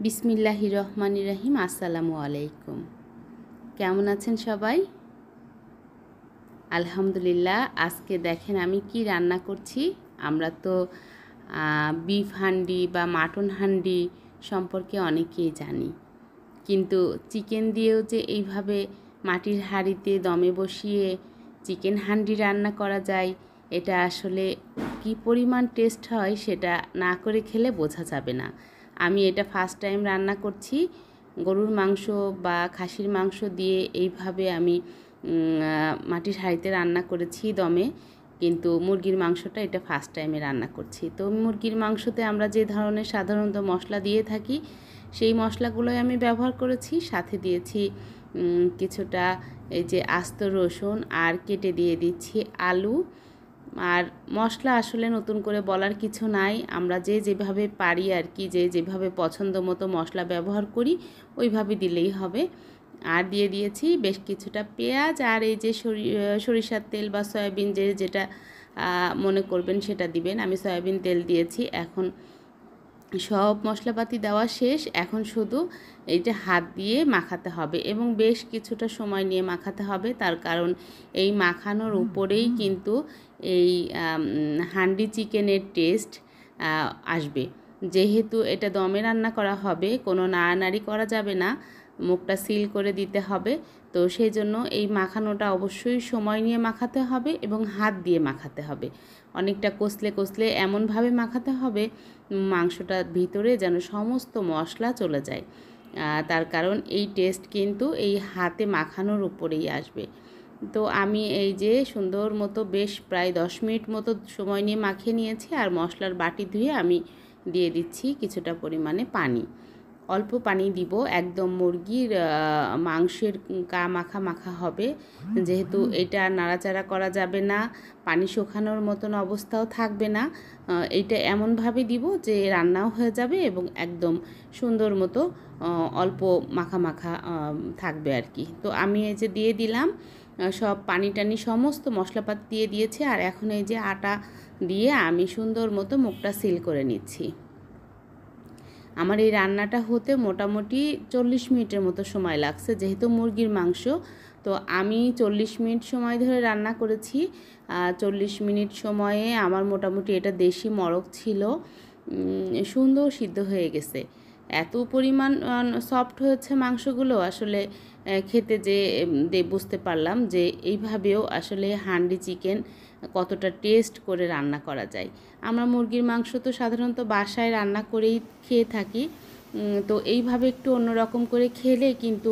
বিসমিল্লাহির রহমানির রহিম। আসসালামু আলাইকুম। কেমন আছেন সবাই? আলহামদুলিল্লাহ। আজকে দেখেন আমি কি রান্না করছি। আমরা তো বিফ হান্ডি বা মাটন হান্ডি সম্পর্কে অনেকেই জানি, কিন্তু চিকেন দিয়েও যে এইভাবে মাটির হাঁড়িতে দমে বসিয়ে চিকেন হান্ডি রান্না করা যায়, এটা আসলে কি পরিমাণ টেস্ট হয় সেটা না করে খেলে বোঝা যাবে না। আমি এটা ফার্স্ট টাইম রান্না করছি। গরুর মাংস বা খাসির মাংস দিয়ে এইভাবে আমি মাটির হাঁড়িতে রান্না করেছি দমে, কিন্তু মুরগির মাংসটা এটা ফার্স্ট টাইমে রান্না করছি। তো মুরগির মাংসতে আমরা যে ধরনের সাধারণত মশলা দিয়ে থাকি সেই মশলাগুলোই আমি ব্যবহার করেছি। সাথে দিয়েছি কিছুটা এই যে আস্ত রসুন, আর কেটে দিয়ে দিচ্ছি আলু। আর মশলা আসলে নতুন করে বলার কিছু নাই, আমরা যে যেভাবে পারি আর কি, যে যেভাবে পছন্দ মতো মশলা ব্যবহার করি ওইভাবে দিলেই হবে। আর দিয়ে দিয়েছি বেশ কিছুটা পেঁয়াজ, আর এই যে সরিষার তেল বা সয়াবিন যেটা মনে করবেন সেটা দিবেন। আমি সয়াবিন তেল দিয়েছি। এখন সব মশলাপাতি দেওয়া শেষ। এখন শুধু এইটা হাত দিয়ে মাখাতে হবে এবং বেশ কিছুটা সময় নিয়ে মাখাতে হবে। তার কারণ এই মাখানোর উপরেই কিন্তু এই হান্ডি চিকেনের টেস্ট আসবে। যেহেতু এটা দমে রান্না করা হবে, কোনো নাড়ানাড়ি করা যাবে না, মুখটা সিল করে দিতে হবে। তো সেই জন্য এই মাখানোটা অবশ্যই সময় নিয়ে মাখাতে হবে এবং হাত দিয়ে মাখাতে হবে। অনেকটা কষলে কষলে এমনভাবে মাখাতে হবে মাংসটার ভিতরে যেন সমস্ত মশলা চলে যায়। তার কারণ এই টেস্ট কিন্তু এই হাতে মাখানোর উপরেই আসবে। তো আমি এই যে সুন্দর মতো বেশ প্রায় 10 মিনিট মতো সময় নিয়ে মাখিয়ে নিয়েছি। আর মশলার বাটি ধুয়ে আমি দিয়ে দিচ্ছি কিছুটা পরিমাণে পানি। অল্প পানি দিব, একদম মুরগির মাংসের মাখা মাখা হবে। যেহেতু এটা নাড়াচাড়া করা যাবে না, পানি শুকানোর মতন অবস্থাও থাকবে না। এইটা এমনভাবে দিব যে রান্নাও হয়ে যাবে এবং একদম সুন্দর মতো অল্প মাখা মাখা থাকবে আর কি। তো আমি এই যে দিয়ে দিলাম সব পানি টানি সমস্ত মশলাপাতি দিয়ে দিয়েছি। আর এখন এই যে আটা দিয়ে আমি সুন্দর মতো মুখটা সিল করে নিচ্ছি। আমার এই রান্নাটা হতে মোটামুটি 40 মিনিটের মতো সময় লাগছে, যেহেতু মুরগির মাংস। তো আমি 40 মিনিট সময় ধরে রান্না করেছি। 40 মিনিট সময়ে আমার মোটামুটি এটা দেশি মরক ছিল, সুন্দর সিদ্ধ হয়ে গেছে। এত পরিমাণ সফট হয়েছে মাংসগুলো, আসলে খেতে যে বুঝতে পারলাম যে এইভাবেও আসলে হান্ডি চিকেন কতটা টেস্ট করে রান্না করা যায়। আমরা মুরগির মাংস তো সাধারণত বাসায় রান্না করেই খেয়ে থাকি, তো এইভাবে একটু অন্যরকম করে খেলে কিন্তু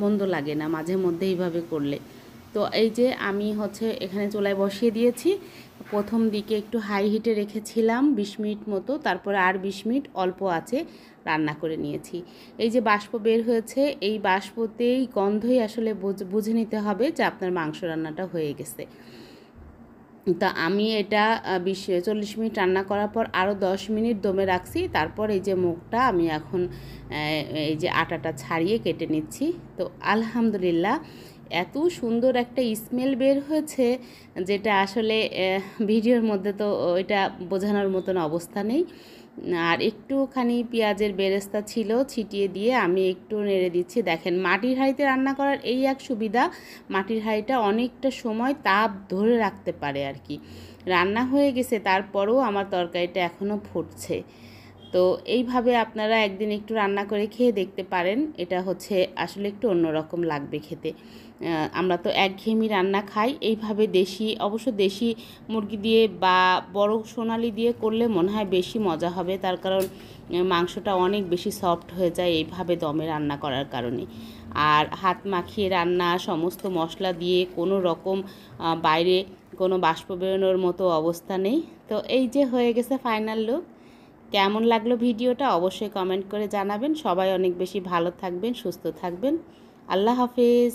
মন্দ লাগে না মাঝে মধ্যে এইভাবে করলে। তো এই যে আমি এখানে চুলায় বসিয়ে দিয়েছি। প্রথম দিকে একটু হাই হিটে রেখেছিলাম 20 মিনিট মতো, তারপরে আর 20 মিনিট অল্প আঁচে রান্না করে নিয়েছি। এই যে বাষ্প বের হয়েছে, এই বাষ্পতেই গন্ধই আসলে বুঝে নিতে হবে যে আপনার মাংস রান্নাটা হয়ে গেছে। তা আমি এটা 40 মিনিট রান্না করার পর আরও 10 মিনিট দমে রাখছি। তারপর এই যে মুখটা আমি এখন এই যে আটাটা ছাড়িয়ে কেটে নিচ্ছি। তো আলহামদুলিল্লাহ এত সুন্দর একটা স্মেল বের হয়েছে, যেটা আসলে ভিডিওর মধ্যে তো ওইটা বোঝানোর মতন অবস্থা নেই। আর একটুখানি পেঁয়াজের বেরেস্তা ছিল, ছিটিয়ে দিয়ে আমি একটু নেড়ে দিচ্ছি। দেখেন মাটির হাঁড়িতে রান্না করার এই এক সুবিধা, মাটির হাঁড়িটা অনেকটা সময় তাপ ধরে রাখতে পারে আর কি। রান্না হয়ে গেছে তারপরেও আমার তরকারিটা এখনও ফুটছে। তো এইভাবে আপনারা একদিন একটু রান্না করে খেয়ে দেখতে পারেন। এটা আসলে একটু অন্যরকম লাগবে খেতে। আমরা তো একঘেয়েমি রান্না খাই, এইভাবে অবশ্য দেশি মুরগি দিয়ে বা বড় সোনালি দিয়ে করলে মনে হয় বেশি মজা হবে। তার কারণ মাংসটা অনেক বেশি সফট হয়ে যায় এইভাবে দমে রান্না করার কারণে। আর হাত মাখিয়ে রান্না, সমস্ত মশলা দিয়ে কোনো রকম বাইরে কোনো বাষ্প বেরোনোর মতো অবস্থা নেই। তো এই যে হয়ে গেছে ফাইনাল লুক। কেমন লাগলো ভিডিওটা অবশ্যই কমেন্ট করে জানাবেন। সবাই অনেক বেশি ভালো থাকবেন, সুস্থ থাকবেন। আল্লাহ হাফেজ।